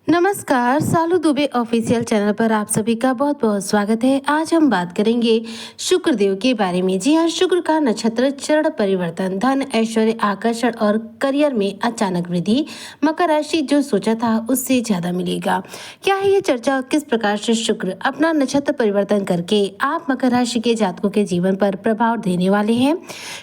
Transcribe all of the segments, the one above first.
नमस्कार, सालू Dubey official channel पर आप सभी का बहुत बहुत स्वागत है। आज हम बात करेंगे शुक्रदेव के बारे में। जी हाँ, शुक्र का नक्षत्र चरण परिवर्तन, धन, ऐश्वर्य, आकर्षण और करियर में अचानक वृद्धि। मकर राशि जो सोचा था उससे ज्यादा मिलेगा। क्या है ये चर्चा? किस प्रकार से शुक्र अपना नक्षत्र परिवर्तन करके आप मकर राशि के जातकों के जीवन पर प्रभाव देने वाले हैं?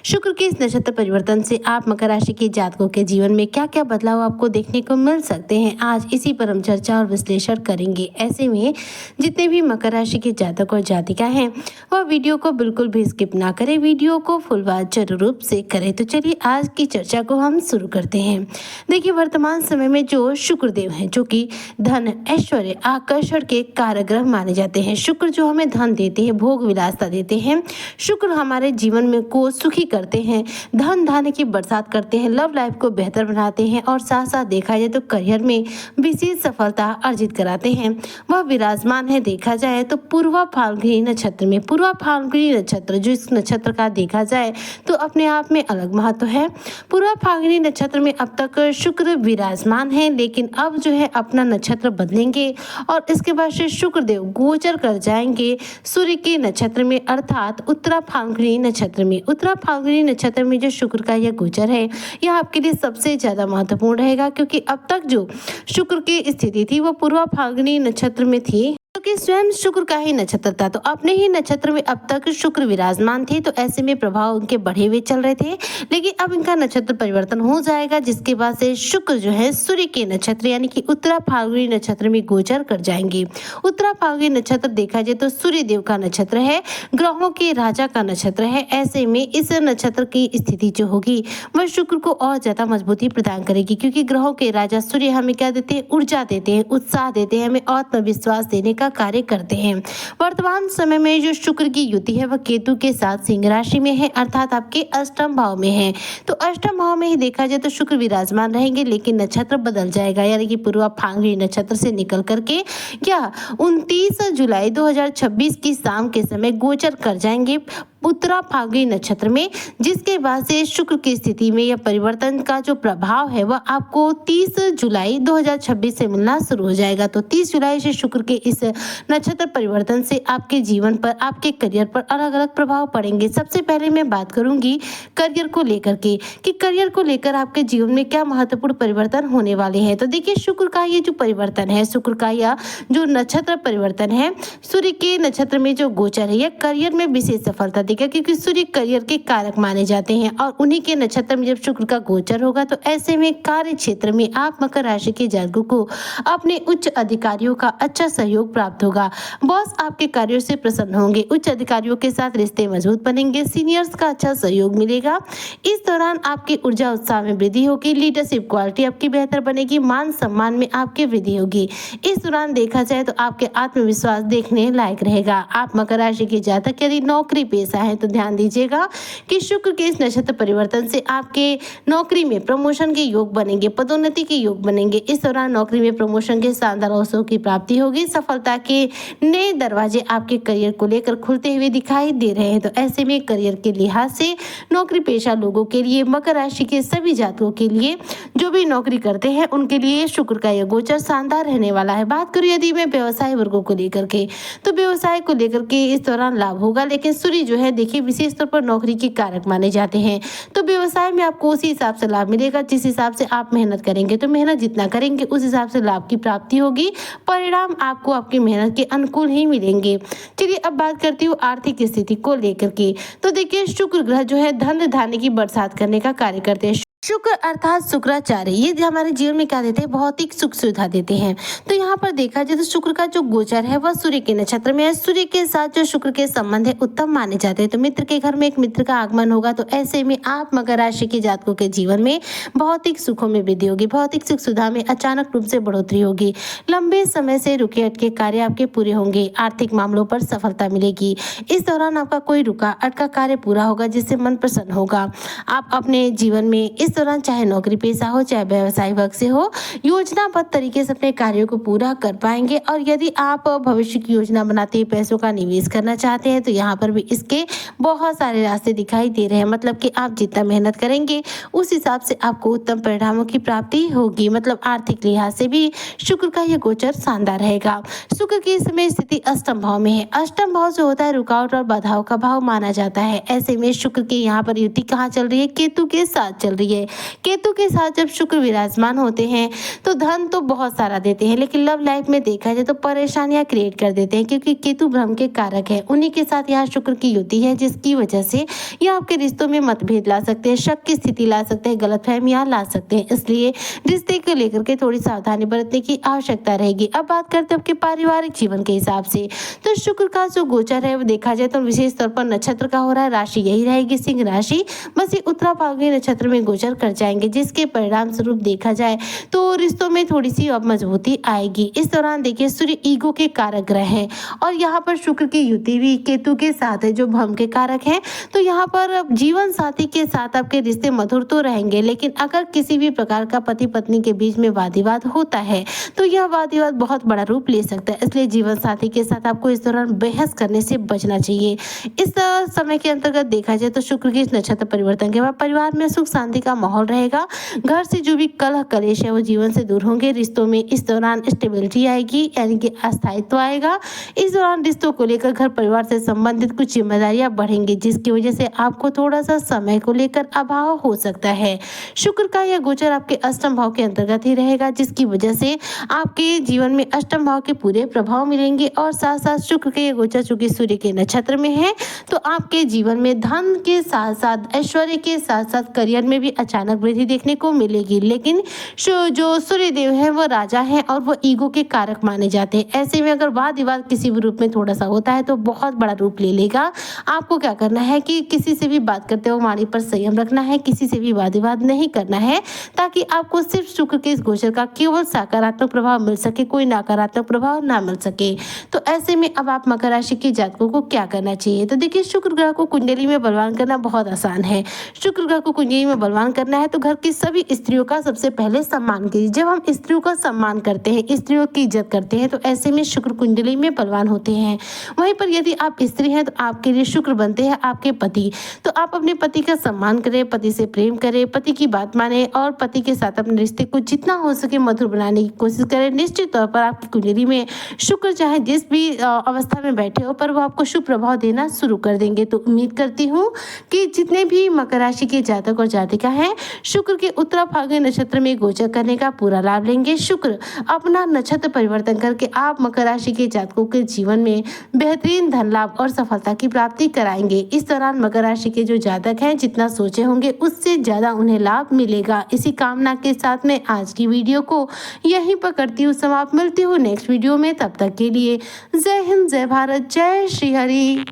शुक्र के इस नक्षत्र परिवर्तन से आप मकर राशि के जातकों के जीवन में क्या क्या बदलाव आपको देखने को मिल सकते हैं, आज इसी पर हम चर्चा और विश्लेषण करेंगे। ऐसे में जितने भी मकर राशि के जातक और जातिका हैं वह वीडियो को बिल्कुल भी स्किप ना करें, वीडियो को फुल वॉच जरूर रूप से करें। तो चलिए आज की चर्चा को हम शुरू करते हैं। देखिए, वर्तमान समय में जो शुक्रदेव हैं, जो कि धन, ऐश्वर्य, आकर्षण के कारग्रह माने जाते हैं। शुक्र जो हमें धन देते हैं, भोग विलासता देते हैं। शुक्र हमारे जीवन में को सुखी करते हैं, धन धान्य की बरसात करते हैं, लव लाइफ को बेहतर बनाते हैं और साथ साथ देखा जाए तो करियर में विशेष सफलता अर्जित कराते हैं। वह विराजमान है देखा जाए तो पूर्वा फाल्गुनी नक्षत्र में। पूर्वा फाल्गुनी नक्षत्र जो इस नक्षत्र का देखा जाए तो अपने आप में अलग महत्व है। पूर्वा फाल्गुनी नक्षत्र में अब तक शुक्र विराजमान है, लेकिन अब जो है अपना नक्षत्र बदलेंगे और इसके बाद से शुक्रदेव गोचर कर जाएंगे सूर्य के नक्षत्र में, अर्थात उत्तरा फाल्गुनी नक्षत्र में। उत्तरा फाल्गुनी नक्षत्र में जो शुक्र का यह गोचर है यह आपके लिए सबसे ज्यादा महत्वपूर्ण रहेगा, क्योंकि अब तक जो शुक्र की स्थिति थी वो पूर्वा फाल्गुनी नक्षत्र में थी, क्योंकि स्वयं शुक्र का ही नक्षत्र था। तो अपने ही नक्षत्र में अब तक शुक्र विराजमान थे, तो ऐसे में प्रभाव उनके बढ़े हुए चल रहे थे। लेकिन अब इनका नक्षत्र परिवर्तन हो जाएगा, जिसके बाद से शुक्र जो है सूर्य के नक्षत्र यानी कि उत्तरा फाल्गुनी नक्षत्र में गोचर कर जाएंगे। उत्तरा फाल्गुनी नक्षत्र देखा जाए तो सूर्य देव का नक्षत्र है, ग्रहों के राजा का नक्षत्र है। ऐसे में इस नक्षत्र की स्थिति जो होगी वह शुक्र को और ज्यादा मजबूती प्रदान करेगी, क्योंकि ग्रहों के राजा सूर्य हमें क्या देते हैं? ऊर्जा देते हैं, उत्साह देते हैं, हमें आत्मविश्वास देने का कार्य करते हैं। वर्तमान समय में जो शुक्र की युति है वह केतु के साथ सिंह राशि में है, अर्थात आपके अष्टम भाव में है। तो अष्टम भाव में ही देखा जाए तो शुक्र विराजमान रहेंगे, लेकिन नक्षत्र बदल जाएगा, यानी कि पूर्वा फाल्गुनी नक्षत्र से निकल करके क्या 29 जुलाई 2026 की शाम के समय गोचर कर जाएंगे उत्तरा फाल्गुनी नक्षत्र में, जिसके बाद से शुक्र की स्थिति में यह परिवर्तन का जो प्रभाव है वह आपको 30 जुलाई 2026 से मिलना शुरू हो जाएगा। तो 30 जुलाई से शुक्र के इस नक्षत्र परिवर्तन से आपके जीवन पर, आपके करियर पर अलग अलग प्रभाव पड़ेंगे। सबसे पहले मैं बात करूंगी करियर को लेकर के कि करियर को लेकर आपके जीवन में क्या महत्वपूर्ण परिवर्तन होने वाले हैं। तो देखिए, शुक्र का ये जो परिवर्तन है, शुक्र का यह जो नक्षत्र परिवर्तन है, सूर्य के नक्षत्र में जो गोचर है, यह करियर में विशेष सफलता देगा, क्योंकि सूर्य करियर के कारक माने जाते हैं और उन्हीं के नक्षत्र में जब शुक्र का गोचर होगा तो ऐसे में कार्य क्षेत्र में आप मकर राशि के जातकों को अपने उच्च अधिकारियों का अच्छा सहयोग प्राप्त होगा। बॉस आपके कार्यों से प्रसन्न होंगे, उच्च अधिकारियों के साथ रिश्ते मजबूत बनेंगे, सीनियर्स का अच्छा सहयोग मिलेगा। इस दौरान आपकी ऊर्जा उत्साह में वृद्धि होगी, लीडरशिप क्वालिटी आपकी बेहतर बनेगी, मान सम्मान में आपकी वृद्धि होगी। इस दौरान देखा जाए तो आपके आत्मविश्वास देखने लायक रहेगा। आप मकर राशि के जातक यदि नौकरी पेशा है तो ध्यान दीजिएगा कि शुक्र के इस नक्षत्र परिवर्तन से आपके नौकरी में प्रमोशन के योग बनेंगे, पदोन्नति के योग बनेंगे। इस दौरान नौकरी में प्रमोशन के शानदार अवसरों की प्राप्ति होगी, सफलता के नए दरवाजे आपके करियर को लेकर खुलते हुए दिखाई दे रहे हैं। तो ऐसे में करियर के लिहाज से नौकरी पेशा लोगों के लिए, मकर राशि के सभी जातकों के लिए जो भी नौकरी करते हैं उनके लिए शुक्र का यह गोचर शानदार रहने वाला है। बात करूं यदि मैं व्यवसाय वर्गों को लेकर के, तो व्यवसाय को लेकर के इस दौरान लाभ होगा, लेकिन सूर्य जो है देखिए विशेष तौर पर नौकरी के कारक माने जाते हैं। तो व्यवसाय में आपको उसी हिसाब से लाभ मिलेगा, जिस हिसाब से आप मेहनत करेंगे। तो मेहनत जितना करेंगे उस हिसाब से लाभ की प्राप्ति होगी, परिणाम आपको आपकी मेहनत के अनुकूल ही मिलेंगे। चलिए अब बात करती हूँ आर्थिक स्थिति को लेकर के। तो देखिए, शुक्र ग्रह जो है धन धान्य की बरसात करने का कार्य करते हैं। शुक्र अर्थात शुक्राचार्य ये हमारे जीवन में क्या देते हैं? भौतिक सुख सुविधा देते हैं। तो यहाँ पर देखा जाए तो शुक्र का जो गोचर है वह सूर्य के नक्षत्र में है। सूर्य के साथ जो शुक्र के संबंध है उत्तम माने जाते हैं। तो मित्र के घर में एक मित्र का आगमन होगा, तो ऐसे में आप मकर राशि के जातकों के जीवन में भौतिक सुखों में वृद्धि होगी, भौतिक सुख सुविधा में अचानक रूप से बढ़ोतरी होगी, लंबे समय से रुके अटके कार्य आपके पूरे होंगे, आर्थिक मामलों पर सफलता मिलेगी। इस दौरान आपका कोई रुका अटका कार्य पूरा होगा, जिससे मन प्रसन्न होगा। आप अपने जीवन में इस दौरान चाहे नौकरी पेशा हो चाहे व्यवसाय वर्ग से हो, योजनाबद्ध तरीके से अपने कार्यों को पूरा कर पाएंगे। और यदि आप भविष्य की योजना बनाते हैं, पैसों का निवेश करना चाहते हैं, तो यहाँ पर भी इसके बहुत सारे रास्ते दिखाई दे रहे हैं। मतलब कि आप जितना मेहनत करेंगे उस हिसाब से आपको उत्तम परिणामों की प्राप्ति होगी। मतलब आर्थिक लिहाज से भी शुक्र का यह गोचर शानदार रहेगा। शुक्र की इस समय स्थिति अष्टम भाव में है। अष्टम भाव जो होता है रुकावट और बाधाओं का भाव माना जाता है। ऐसे में शुक्र के यहाँ पर युति कहाँ चल रही है? केतु के साथ चल रही है। केतु के साथ जब शुक्र विराजमान होते हैं तो धन तो बहुत सारा देते हैं, लेकिन लव लाइफ में देखा जाए तो परेशानियां क्रिएट कर देते हैं, क्योंकि केतु भ्रम के कारक है। उन्हीं के साथ यहाँ शुक्र की युति है, जिसकी वजह से यह आपके रिश्तों में मतभेद ला सकते हैं, शक की स्थिति ला सकते हैं, गलतफहमियां ला सकते हैं। इसलिए रिश्ते को लेकर के थोड़ी सावधानी बरतने की आवश्यकता रहेगी। अब बात करते हैं आपके पारिवारिक जीवन के हिसाब से, तो शुक्र का जो गोचर है वो देखा जाए तो विशेष तौर पर नक्षत्र का हो रहा है। राशि यही रहेगी सिंह राशि। बस ये उत्तरा फाल्गुनी नक्षत्र में गोचर कर जाएंगे, जिसके परिणाम स्वरूप देखा जाए तो रिश्तों में थोड़ी सी अब मजबूती आएगी। इस दौरान देखिए सूर्य ईगो के कारक ग्रह है और यहाँ पर शुक्र की युति भी केतु के साथ है जो भ्रम के कारक है। तो यहाँ पर जीवन साथी के साथ आपके रिश्ते मधुर तो रहेंगे, लेकिन अगर किसी भी प्रकार का पति पत्नी के बीच में वाद विवाद होता है तो यह वाद विवाद बहुत बड़ा रूप ले सकता है। इसलिए जीवन साथी के साथ आपको इस दौरान बहस करने से बचना चाहिए। इस समय के अंतर्गत देखा जाए तो शुक्र के इस नक्षत्र परिवर्तन के बाद परिवार में सुख शांति का माहौल रहेगा। घर से जो भी कलह कलेश है वो जीवन से दूर होंगे। रिश्तों में इस दौरान स्टेबिलिटी आएगी, यानी कि अस्थायित्व आएगा। इस दौरान रिश्तों को लेकर घर परिवार से संबंधित कुछ जिम्मेदारियां बढ़ेंगी, जिसकी वजह से आपको थोड़ा सा समय को लेकर अभाव हो सकता है। शुक्र का यह गोचर आपके अष्टम भाव के अंतर्गत ही रहेगा, जिसकी वजह से आपके जीवन में अष्टम भाव के पूरे प्रभाव मिलेंगे। और साथ साथ शुक्र के ये गोचर चूंकि सूर्य के नक्षत्र में है तो आपके जीवन में धन के साथ साथ ऐश्वर्य के साथ साथ करियर में भी अचानक वृद्धि देखने को मिलेगी। लेकिन जो सूर्य देव है वो राजा है और वो ईगो के कारक माने जाते हैं। ऐसे में अगर वाद विवाद किसी भी रूप में थोड़ा सा होता है तो बहुत बड़ा रूप ले लेगा। आपको क्या करना है कि किसी से भी बात करते हो वाणी पर संयम रखना है, किसी से भी वाद विवाद नहीं करना है, ताकि आपको सिर्फ शुक्र के इस गोचर का केवल सकारात्मक प्रभाव मिल सके, कोई नकारात्मक प्रभाव ना मिल सके। तो ऐसे में अब आप मकर राशि के जातकों को क्या करना चाहिए? तो देखिए शुक्र ग्रह को कुंडली में बलवान करना बहुत आसान है। शुक्र ग्रह को कुंडली में बलवान करना है तो घर की सभी स्त्रियों का सबसे पहले सम्मान कीजिए। जब हम स्त्रियों का सम्मान करते हैं, स्त्रियों की इज्जत करते हैं, तो ऐसे में शुक्र कुंडली में बलवान होते हैं। वहीं पर यदि आप स्त्री हैं तो आपके लिए शुक्र बनते हैं आपके पति। तो आप अपने पति का सम्मान करें, पति से प्रेम करें, पति की बात माने और पति के साथ अपने रिश्ते को जितना हो सके मधुर बनाने की कोशिश करें। निश्चित तौर पर आपकी कुंडली में शुक्र चाहे जिस भी अवस्था में बैठे हो पर वो आपको शुभ प्रभाव देना शुरू कर देंगे। तो उम्मीद करती हूँ कि जितने भी मकर राशि के जातक और जातिका हैं शुक्र के उत्तरा फाल्गुनी नक्षत्र में गोचर करने का पूरा लाभ लेंगे। शुक्र अपना नक्षत्र परिवर्तन करके आप मकर राशि के जातकों के जीवन में बेहतरीन धन लाभ और सफलता की प्राप्ति कराएंगे। इस दौरान मकर राशि के जो जातक हैं जितना सोचे होंगे उससे ज्यादा उन्हें लाभ मिलेगा। इसी कामना के साथ मैं आज की वीडियो को यहीं पर करती हूँ समाप्त। मिलती हूँ नेक्स्ट वीडियो में, तब तक के लिए जय हिंद, जय भारत, जय श्री हरि।